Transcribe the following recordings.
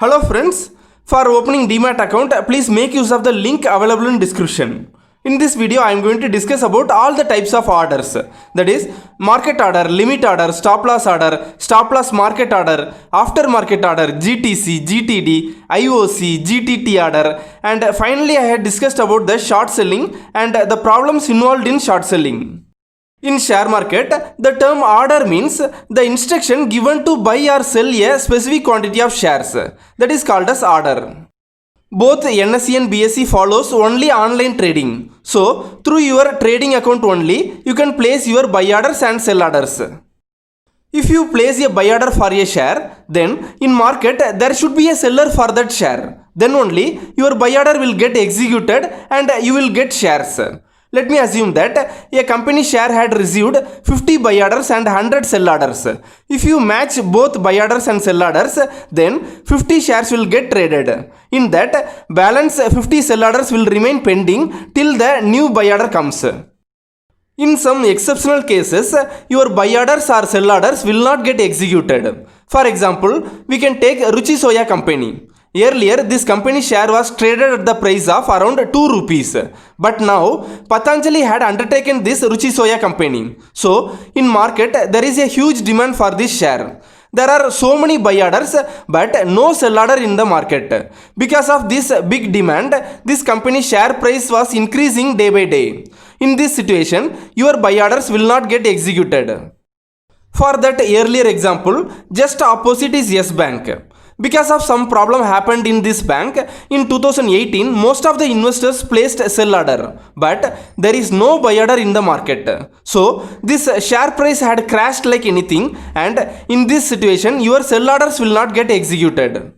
Hello friends, for opening Demat account, please make use of the link available in description. In this video, I am going to discuss about all the types of orders. That is, market order, limit order, stop loss market order, after market order, GTC, GTD, IOC, GTT order, and finally I had discussed about the short selling and the problems involved in short selling. In share market, the term order means the instruction given to buy or sell a specific quantity of shares. That is called as order. Both NSE and BSE follows only online trading. So, through your trading account only, you can place your buy orders and sell orders. If you place a buy order for a share, then in market there should be a seller for that share. Then only your buy order will get executed and you will get shares. Let me assume that a company share had received 50 buy orders and 100 sell orders. If you match both buy orders and sell orders, then 50 shares will get traded. In that, balance 50 sell orders will remain pending till the new buy order comes. In some exceptional cases, your buy orders or sell orders will not get executed. For example, we can take Ruchi Soya Company. Earlier, this company share was traded at the price of around 2 rupees. But now, Patanjali had undertaken this Ruchi Soya Company. So, in market, there is a huge demand for this share. There are so many buy orders but no sell order in the market. Because of this big demand, this company share price was increasing day by day. In this situation, your buy orders will not get executed. For that earlier example, just opposite is Yes Bank. Because of some problem happened in this bank, in 2018, most of the investors placed a sell order, but there is no buy order in the market. So, this share price had crashed like anything, and in this situation, your sell orders will not get executed.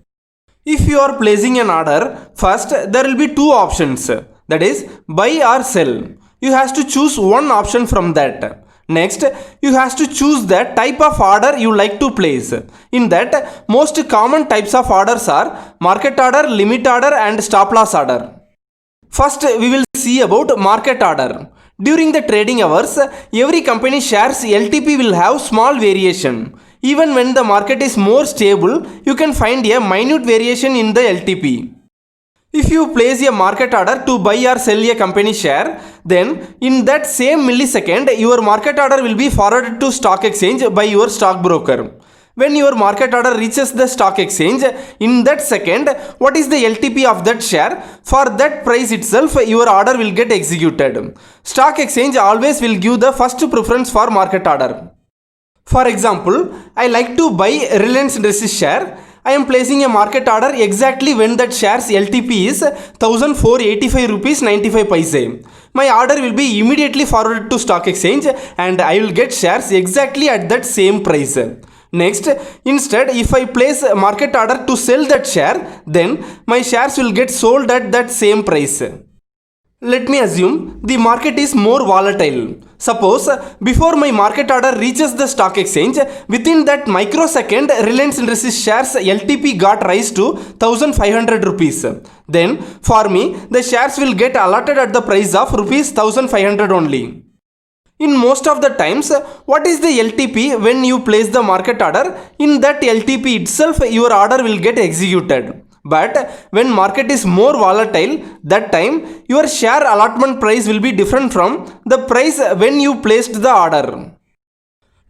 If you are placing an order, first there will be two options, that is, buy or sell. You have to choose one option from that. Next, you have to choose the type of order you like to place. In that, most common types of orders are market order, limit order and stop loss order. First, we will see about market order. During the trading hours, every company shares LTP will have small variation. Even when the market is more stable, you can find a minute variation in the LTP. If you place a market order to buy or sell a company share, then in that same millisecond, your market order will be forwarded to stock exchange by your stockbroker. When your market order reaches the stock exchange, in that second, what is the LTP of that share? For that price itself, your order will get executed. Stock exchange always will give the first preference for market order. For example, I like to buy Reliance Industries share. I am placing a market order exactly when that share's LTP is 1485 rupees 95 paise. My order will be immediately forwarded to stock exchange and I will get shares exactly at that same price. Next, instead, if I place a market order to sell that share, then my shares will get sold at that same price. Let me assume the market is more volatile. Suppose before my market order reaches the stock exchange, within that microsecond, Reliance Industries shares LTP got rise to 1500 rupees. Then for me, the shares will get allotted at the price of rupees 1500 only. In most of the times, what is the LTP when you place the market order? In that LTP itself, your order will get executed. But when market is more volatile, that time your share allotment price will be different from the price when you placed the order.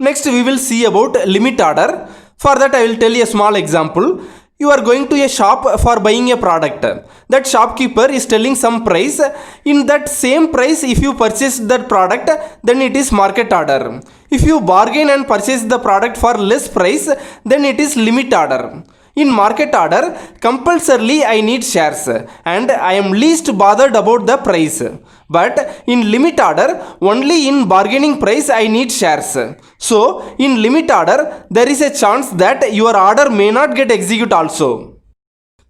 Next, we will see about limit order. For that, I will tell you a small example. You are going to a shop for buying a product. That shopkeeper is telling some price. In that same price, if you purchase that product, then it is market order. If you bargain and purchase the product for less price, then it is limit order. In market order, compulsorily I need shares and I am least bothered about the price. But in limit order, only in bargaining price I need shares. So, in limit order, there is a chance that your order may not get executed also.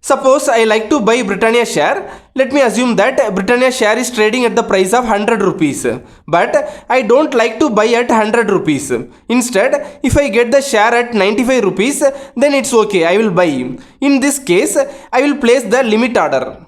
Suppose I like to buy Britannia share. Let me assume that Britannia share is trading at the price of 100 rupees. But I don't like to buy at 100 rupees. Instead, if I get the share at 95 rupees, then it's okay, I will buy. In this case, I will place the limit order.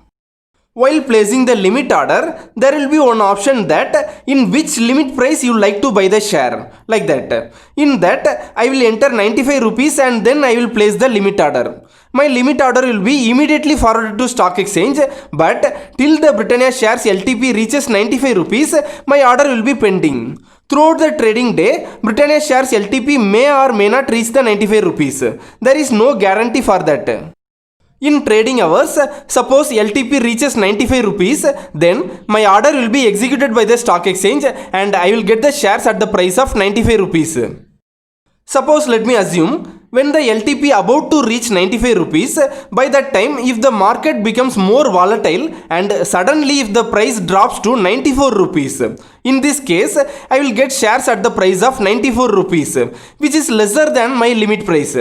While placing the limit order, there will be one option that in which limit price you like to buy the share, like that. In that, I will enter 95 rupees and then I will place the limit order. my limit order will be immediately forwarded to stock exchange, but till the Britannia shares LTP reaches 95 rupees, my order will be pending. Throughout the trading day, Britannia shares LTP may or may not reach the 95 rupees. There is no guarantee for that. In trading hours, suppose LTP reaches 95 rupees, then my order will be executed by the stock exchange and I will get the shares at the price of 95 rupees. Suppose let me assume when the LTP about to reach 95 rupees, by that time if the market becomes more volatile and suddenly if the price drops to 94 rupees, in this case I will get shares at the price of 94 rupees, which is lesser than my limit price.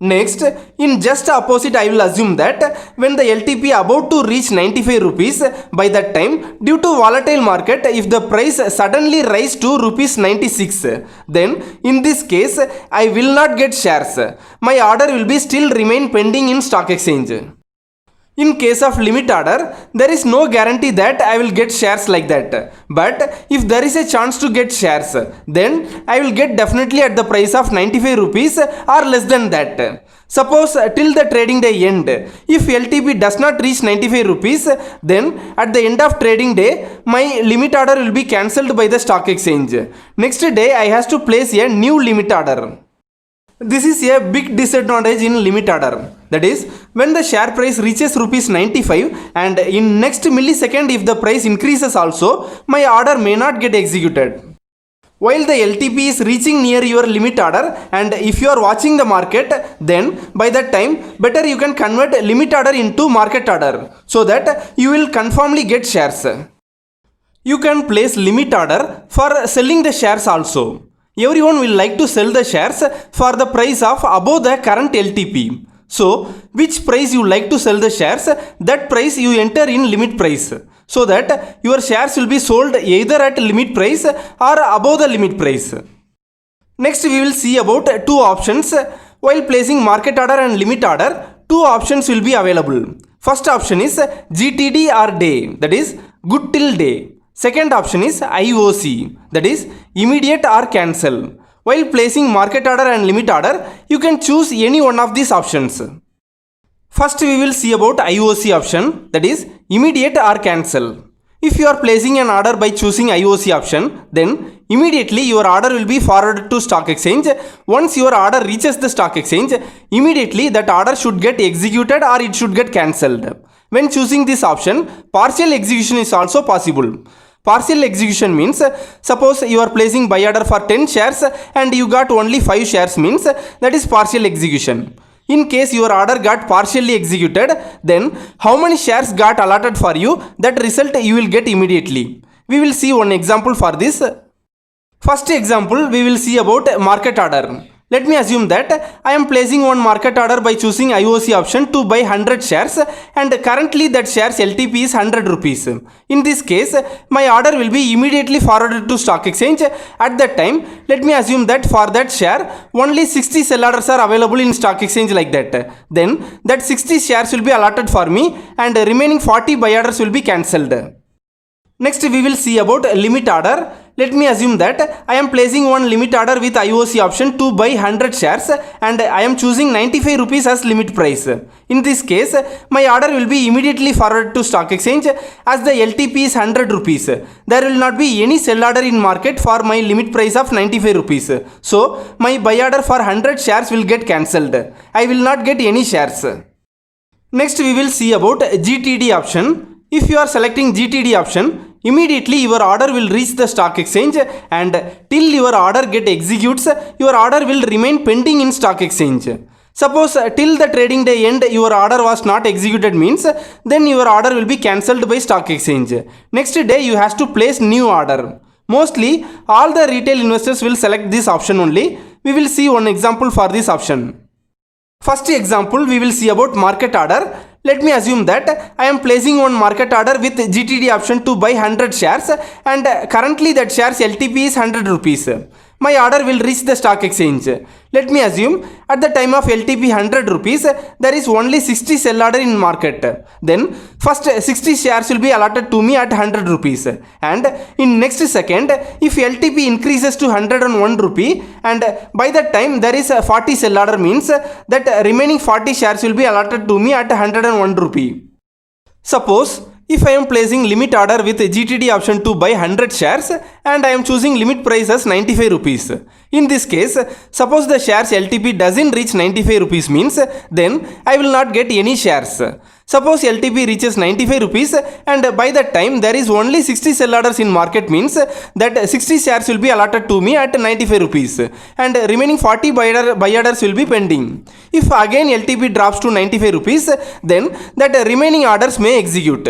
Next, in just opposite, I will assume that when the LTP about to reach 95 rupees, by that time, due to volatile market, if the price suddenly rise to rupees 96, then in this case, I will not get shares. My order will be still remain pending in stock exchange. In case of limit order, there is no guarantee that I will get shares like that. But if there is a chance to get shares, then I will get definitely at the price of 95 rupees or less than that. Suppose till the trading day end, if LTP does not reach 95 rupees, then at the end of trading day, my limit order will be cancelled by the stock exchange. Next day, I have to place a new limit order. This is a big disadvantage in limit order. That is, when the share price reaches rupees 95 and in next millisecond if the price increases also, my order may not get executed. While the LTP is reaching near your limit order and if you are watching the market, then by that time better you can convert limit order into market order so that you will confirmly get shares. You can place limit order for selling the shares also. Everyone will like to sell the shares for the price of above the current LTP. So, which price you like to sell the shares, that price you enter in limit price. So that your shares will be sold either at limit price or above the limit price. Next we will see about two options. While placing market order and limit order, two options will be available. First option is GTD or day, that is good till day. Second option is IOC, that is immediate or cancel. While placing market order and limit order, you can choose any one of these options. First we will see about IOC option, that is immediate or cancel. If you are placing an order by choosing IOC option, then immediately your order will be forwarded to stock exchange. Once your order reaches the stock exchange, immediately that order should get executed or it should get cancelled. When choosing this option, partial execution is also possible. Partial execution means, suppose you are placing buy order for 10 shares and you got only 5 shares means that is partial execution. In case your order got partially executed, then how many shares got allotted for you, that result you will get immediately. We will see one example for this. First example we will see about market order. Let me assume that I am placing one market order by choosing IOC option to buy 100 shares and currently that shares LTP is 100 rupees. In this case, my order will be immediately forwarded to stock exchange. At that time, let me assume that for that share, only 60 sell orders are available in stock exchange like that. Then that 60 shares will be allotted for me and remaining 40 buy orders will be cancelled. Next we will see about limit order. Let me assume that I am placing one limit order with IOC option to buy 100 shares and I am choosing 95 rupees as limit price. In this case, my order will be immediately forwarded to stock exchange as the LTP is 100 rupees. There will not be any sell order in market for my limit price of 95 rupees. So, my buy order for 100 shares will get cancelled. I will not get any shares. Next we will see about GTD option. If you are selecting GTD option, immediately your order will reach the stock exchange and till your order get executes, your order will remain pending in stock exchange. Suppose till the trading day end your order was not executed means then your order will be cancelled by stock exchange. Next day you have to place new order. Mostly all the retail investors will select this option only. We will see one example for this option. First example we will see about market order. Let me assume that I am placing one market order with GTD option to buy 100 shares and currently that shares LTP is 100 rupees. my order will reach the stock exchange. Let me assume at the time of LTP 100 rupees, there is only 60 sell order in market. Then first 60 shares will be allotted to me at 100 rupees. And in next second, if LTP increases to 101 rupee, and by that time there is a 40 sell order, means that remaining 40 shares will be allotted to me at 101 rupee. Suppose if I am placing limit order with GTD option to buy 100 shares and I am choosing limit price as 95 rupees. In this case, suppose the shares LTP doesn't reach 95 rupees, means then I will not get any shares. Suppose LTP reaches 95 rupees and by that time there is only 60 sell orders in market, means that 60 shares will be allotted to me at 95 rupees and remaining 40 buy orders will be pending. If again LTP drops to 95 rupees, then that remaining orders may execute.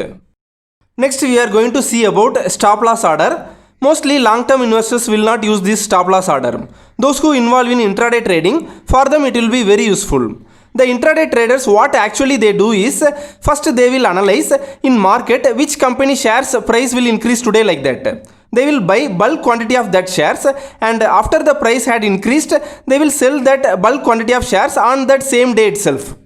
Next we are going to see about stop loss order. Mostly long-term investors will not use this stop loss order. Those who involve in intraday trading, for them it will be very useful. The intraday traders, what actually they do is, first they will analyze in market which company shares price will increase today, like that. They will buy bulk quantity of that shares, and after the price had increased, they will sell that bulk quantity of shares on that same day itself.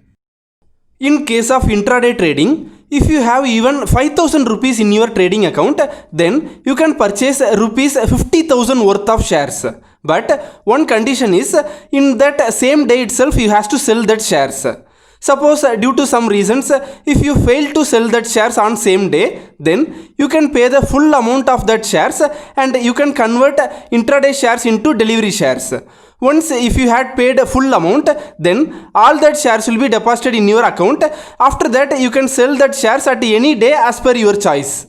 In case of intraday trading, if you have even 5,000 rupees in your trading account, then you can purchase rupees 50,000 worth of shares. But one condition is, in that same day itself you have to sell that shares. Suppose due to some reasons, if you fail to sell that shares on same day, then you can pay the full amount of that shares and you can convert intraday shares into delivery shares. Once if you had paid a full amount, then all that shares will be deposited in your account. After that, you can sell that shares at any day as per your choice.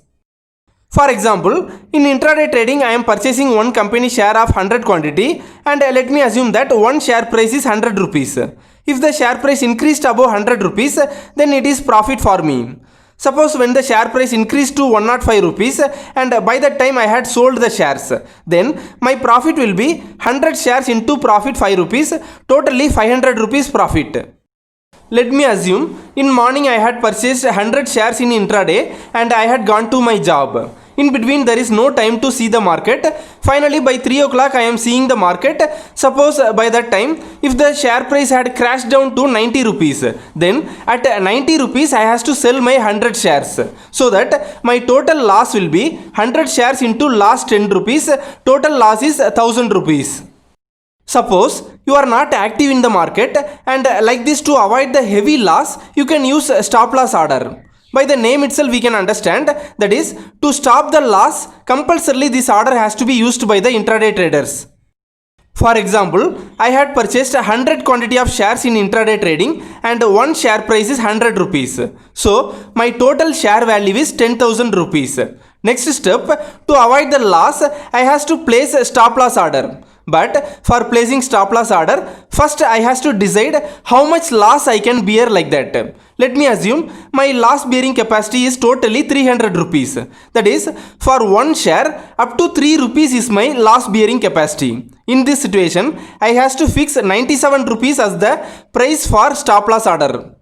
For example, in intraday trading, I am purchasing one company share of 100 quantity, and let me assume that one share price is 100 rupees. If the share price increased above 100 rupees, then it is profit for me. Suppose when the share price increased to 105 rupees and by that time I had sold the shares, then my profit will be 100 shares into profit 5 rupees, totally 500 rupees profit. Let me assume in morning I had purchased 100 shares in intraday and I had gone to my job. In between there is no time to see the market. Finally by 3 o'clock I am seeing the market. Suppose by that time if the share price had crashed down to 90 rupees, then at 90 rupees I has to sell my 100 shares. So that my total loss will be 100 shares into last 10 rupees. Total loss is 1000 rupees. Suppose you are not active in the market, and like this, to avoid the heavy loss you can use stop loss order. By the name itself we can understand, that is, to stop the loss, compulsorily this order has to be used by the intraday traders. For example, I had purchased 100 quantity of shares in intraday trading and one share price is 100 rupees. So my total share value is 10,000 rupees. Next step, to avoid the loss, I has to place a stop loss order. But for placing stop loss order, first I has to decide how much loss I can bear, like that. Let me assume my loss bearing capacity is totally 300 rupees. That is, for one share up to 3 rupees is my loss bearing capacity. In this situation, I has to fix 97 rupees as the price for stop loss order.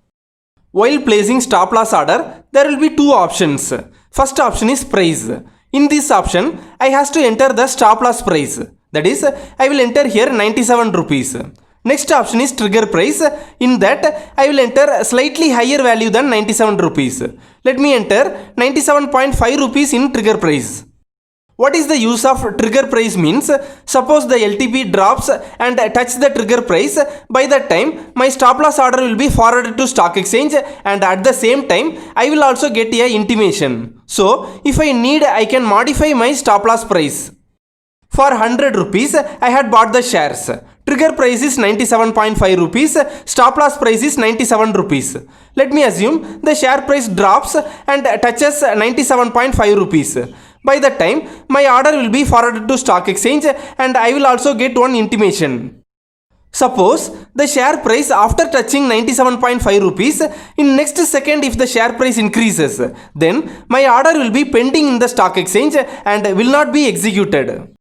While placing stop loss order, there will be two options. First option is price. In this option, I has to enter the stop loss price. That is, I will enter here 97 rupees. Next option is trigger price. In that, I will enter slightly higher value than 97 rupees. Let me enter 97.5 rupees in trigger price. What is the use of trigger price means? Suppose the LTP drops and touch the trigger price. By that time, my stop loss order will be forwarded to stock exchange, and at the same time, I will also get a intimation. So, if I need, I can modify my stop loss price. For 100 rupees, I had bought the shares. Trigger price is 97.5 rupees. Stop loss price is 97 rupees. Let me assume the share price drops and touches 97.5 rupees. By that time, my order will be forwarded to stock exchange and I will also get one intimation. Suppose the share price after touching 97.5 rupees, in next second if the share price increases, then my order will be pending in the stock exchange and will not be executed.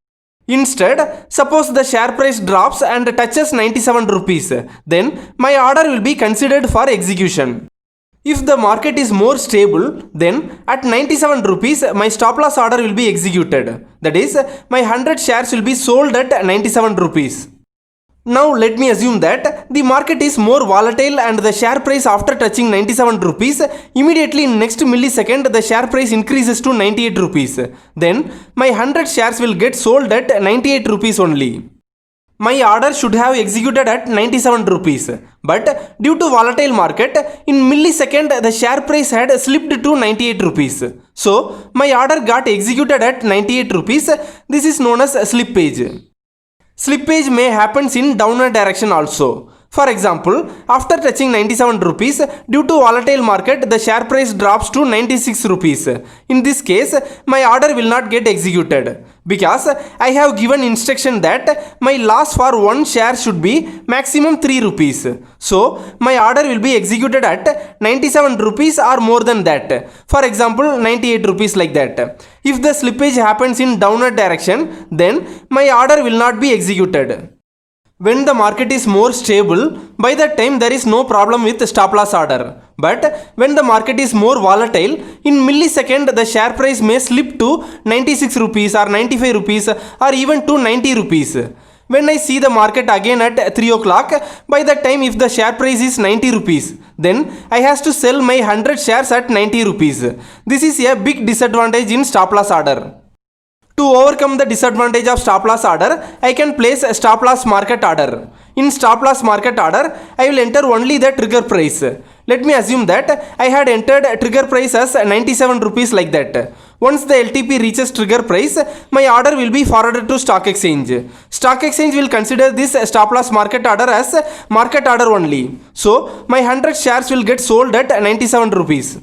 Instead, suppose the share price drops and touches 97 rupees, then my order will be considered for execution. If the market is more stable, then at 97 rupees my stop loss order will be executed. That is, my 100 shares will be sold at 97 rupees. Now let me assume that the market is more volatile and the share price after touching 97 rupees, immediately in next millisecond the share price increases to 98 rupees. Then my 100 shares will get sold at 98 rupees only. My order should have executed at 97 rupees, but due to volatile market, in millisecond the share price had slipped to 98 rupees. So my order got executed at 98 rupees. This is known as slippage. Slippage may happen in downward direction also. For example, after touching 97 rupees, due to volatile market, the share price drops to 96 rupees. In this case, my order will not get executed because I have given instruction that my loss for one share should be maximum 3 rupees. So, my order will be executed at 97 rupees or more than that. For example, 98 rupees like that. If the slippage happens in downward direction, then my order will not be executed. When the market is more stable, by that time there is no problem with stop loss order. But when the market is more volatile, in millisecond the share price may slip to 96 rupees or 95 rupees or even to 90 rupees. When I see the market again at 3 o'clock, by that time if the share price is 90 rupees, then I have to sell my 100 shares at 90 rupees. This is a big disadvantage in stop loss order. To overcome the disadvantage of stop loss order, I can place a stop loss market order. In stop loss market order, I will enter only the trigger price. Let me assume that I had entered trigger price as 97 rupees like that. Once the LTP reaches trigger price, my order will be forwarded to stock exchange. Stock exchange will consider this stop loss market order as market order only. So, my 100 shares will get sold at 97 rupees.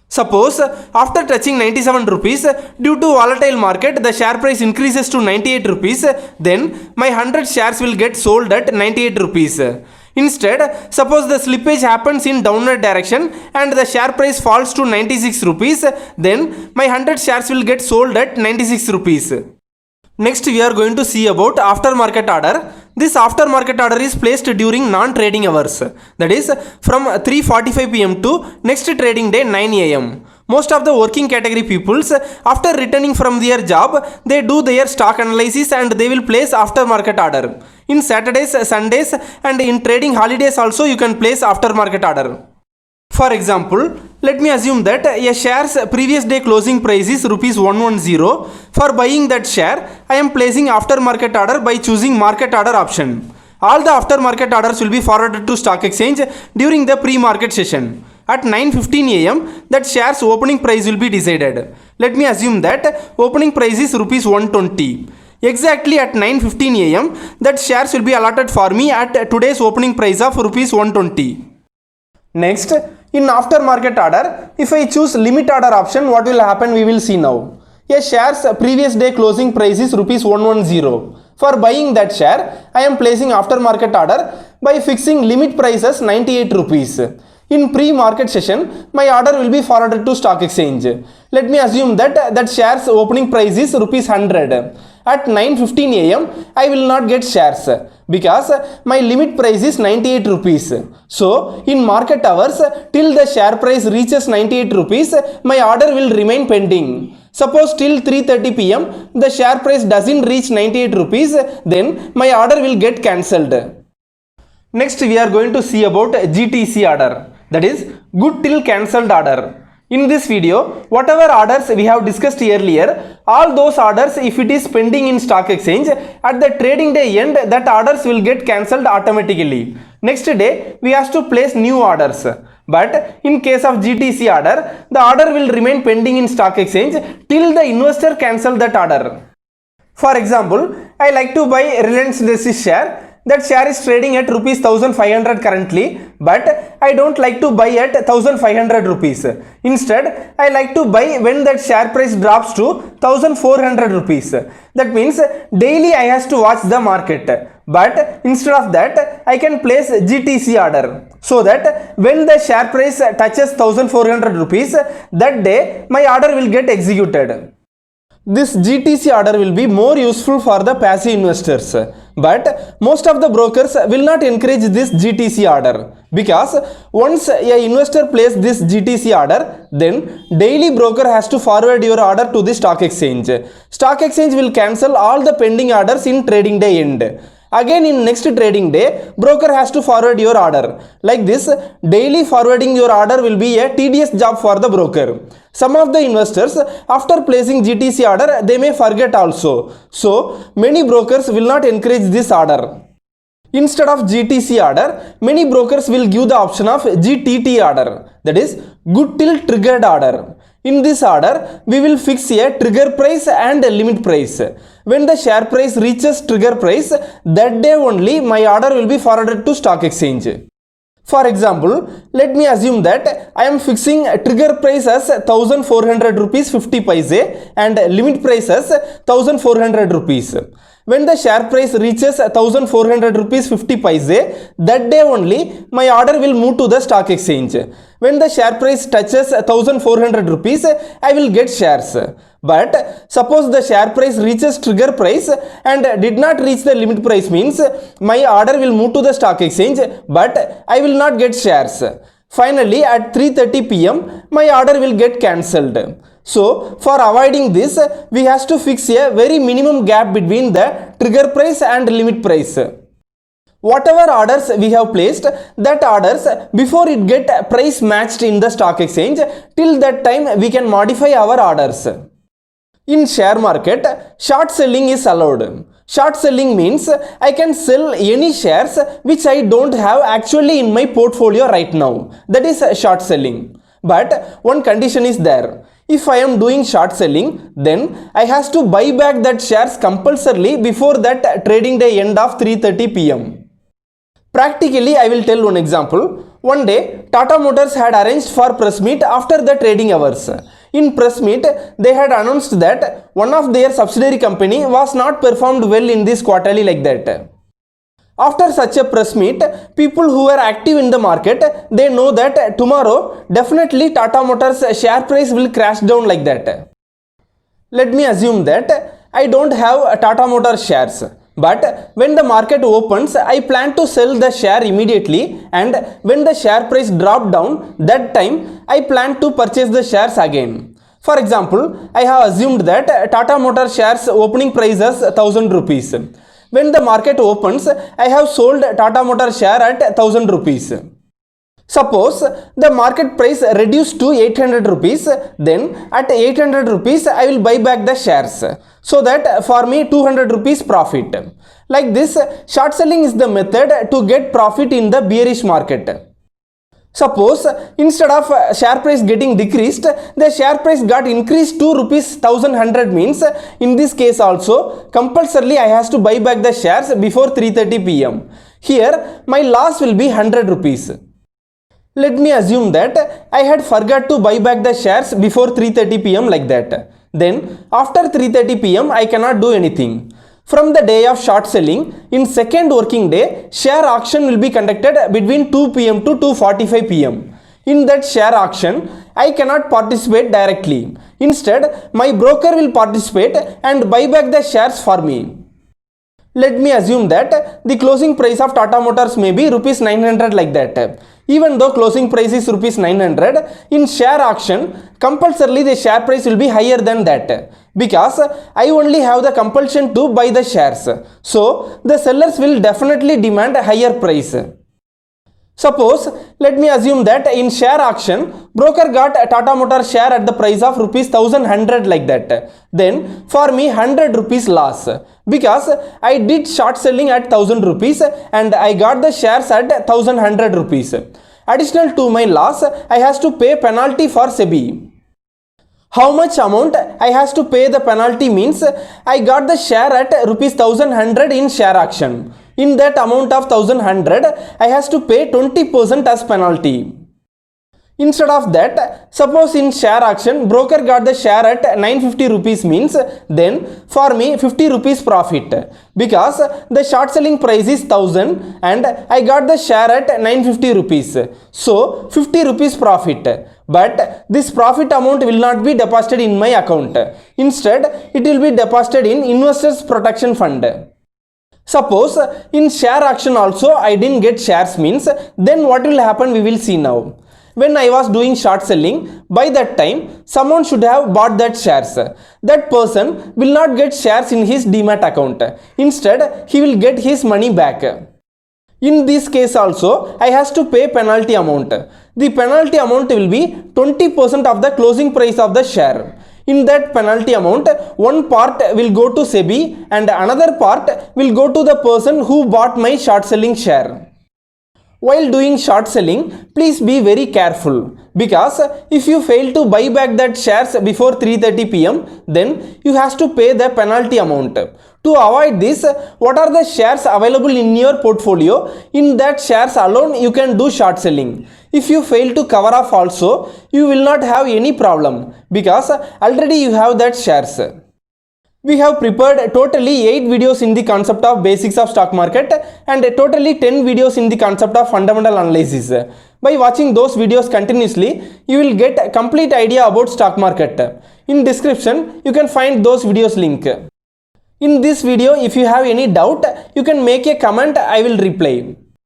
Suppose after touching 97 rupees, due to volatile market, the share price increases to 98 rupees, then my 100 shares will get sold at 98 rupees. Instead, suppose the slippage happens in downward direction and the share price falls to 96 rupees, then my 100 shares will get sold at 96 rupees. Next we are going to see about aftermarket order. This aftermarket order is placed during non-trading hours, that is from 3:45 pm to next trading day 9 am. Most of the working category peoples, after returning from their job, they do their stock analysis and they will place aftermarket order. In Saturdays, Sundays and in trading holidays also you can place aftermarket order. For example, let me assume that a share's previous day closing price is rupees 110. For buying that share, I am placing aftermarket order by choosing market order option. All the aftermarket orders will be forwarded to stock exchange during the pre-market session. At 9:15 am, that share's opening price will be decided. Let me assume that opening price is rupees 120. Exactly at 9:15 am, that shares will be allotted for me at today's opening price of rupees 120. Next, in aftermarket order, if I choose limit order option, what will happen we will see now. A share's previous day closing price is rupees 110. For buying that share, I am placing aftermarket order by fixing limit price as 98 rupees. In pre-market session, my order will be forwarded to stock exchange. Let me assume that share's opening price is rupees 100. At 9:15 am, I will not get shares because my limit price is 98 rupees. So, in market hours, till the share price reaches 98 rupees, my order will remain pending. Suppose till 3:30 pm, the share price doesn't reach 98 rupees, then my order will get cancelled. Next, we are going to see about GTC order, that is good till cancelled order. In this video, whatever orders we have discussed earlier, all those orders, if it is pending in stock exchange, at the trading day end, that orders will get cancelled automatically. Next day, we have to place new orders. But in case of GTC order, the order will remain pending in stock exchange till the investor cancel that order. For example, I like to buy Reliance Industries share. That share is trading at rupees 1500 currently, but I don't like to buy at 1500 rupees. Instead, I like to buy when that share price drops to 1400 rupees. That means daily I have to watch the market. But instead of that, I can place GTC order so that when the share price touches 1400 rupees, that day my order will get executed. This GTC order will be more useful for the passive investors, but most of the brokers will not encourage this GTC order Because once a investor places this GTC order, then daily broker has to forward your order to the stock exchange. Stock exchange will cancel all the pending orders in trading day end. Again in next trading day, broker has to forward your order. Like this, daily forwarding your order will be a tedious job for the broker. Some of the investors, after placing GTC order, they may forget also. So, many brokers will not encourage this order. Instead of GTC order, many brokers will give the option of GTT order, that is good till triggered order. In this order, we will fix a trigger price and a limit price. When the share price reaches trigger price, that day only my order will be forwarded to stock exchange. For example, let me assume that I am fixing trigger price as 1400 rupees 50 paise and limit price as 1400 rupees. When the share price reaches 1400 rupees 50 paise, that day only my order will move to the stock exchange. When the share price touches 1400 rupees, I will get shares. But suppose the share price reaches trigger price and did not reach the limit price, means my order will move to the stock exchange, but I will not get shares. Finally, at 3:30 p.m, my order will get cancelled. So, for avoiding this, we have to fix a very minimum gap between the trigger price and limit price. Whatever orders we have placed, that orders before it get price matched in the stock exchange, till that time we can modify our orders. In share market, short selling is allowed. Short selling means I can sell any shares which I don't have actually in my portfolio right now. That is short selling. But one condition is there. If I am doing short selling, then I have to buy back that shares compulsorily before that trading day end of 3:30 p.m. Practically, I will tell one example. One day, Tata Motors had arranged for press meet after the trading hours. In press meet, they had announced that one of their subsidiary company was not performed well in this quarterly like that. After such a press meet, people who are active in the market, they know that tomorrow definitely Tata Motors share price will crash down like that. Let me assume that I don't have Tata Motors shares. But when the market opens, I plan to sell the share immediately, and when the share price drop down, that time I plan to purchase the shares again. For example, I have assumed that Tata Motors shares opening price is 1000 rupees. When the market opens, I have sold Tata Motors share at 1000 rupees. Suppose the market price reduced to 800 rupees, then at 800 rupees I will buy back the shares. So that for me 200 rupees profit. Like this, short selling is the method to get profit in the bearish market. Suppose instead of share price getting decreased, the share price got increased to rupees 1100, means in this case also compulsorily I have to buy back the shares before 3:30 p.m. Here my loss will be 100 rupees. Let me assume that I had forgot to buy back the shares before 3:30 p.m. like that. Then after 3:30 p.m. I cannot do anything. From the day of short selling, in second working day, share auction will be conducted between 2 p.m. to 2:45 p.m. In that share auction, I cannot participate directly. Instead, my broker will participate and buy back the shares for me. Let me assume that the closing price of Tata Motors may be rupees 900 like that. Even though closing price is rupees 900, in share auction, compulsorily the share price will be higher than that. Because I only have the compulsion to buy the shares. So, the sellers will definitely demand a higher price. Suppose, let me assume that in share auction, broker got a Tata Motors share at the price of rupees 1100 like that. Then, for me 100 rupees loss. Because I did short selling at 1000 rupees and I got the shares at 1100 rupees. Additional to my loss, I have to pay penalty for SEBI. How much amount I have to pay the penalty means I got the share at rupees 1100 in share auction. In that amount of 1100, I have to pay 20% as penalty. Instead of that, suppose in share auction, broker got the share at 950 rupees, means then for me 50 rupees profit. Because the short selling price is 1000 and I got the share at 950 rupees. So 50 rupees profit. But this profit amount will not be deposited in my account. Instead, it will be deposited in Investors Protection Fund. Suppose in share auction also I didn't get shares means, then what will happen we will see now. When I was doing short selling, by that time someone should have bought that shares. That person will not get shares in his Demat account. Instead, he will get his money back. In this case also, I has to pay penalty amount. The penalty amount will be 20% of the closing price of the share. In that penalty amount, one part will go to SEBI and another part will go to the person who bought my short selling share. While doing short selling, please be very careful, because if you fail to buy back that shares before 3:30 p.m, then you have to pay the penalty amount. To avoid this, what are the shares available in your portfolio? In that shares alone you can do short selling. If you fail to cover off also, you will not have any problem, because already you have that shares. We have prepared totally 8 videos in the concept of basics of stock market and totally 10 videos in the concept of fundamental analysis. By watching those videos continuously, you will get a complete idea about stock market. In description, you can find those videos link. In this video, if you have any doubt, you can make a comment, I will reply.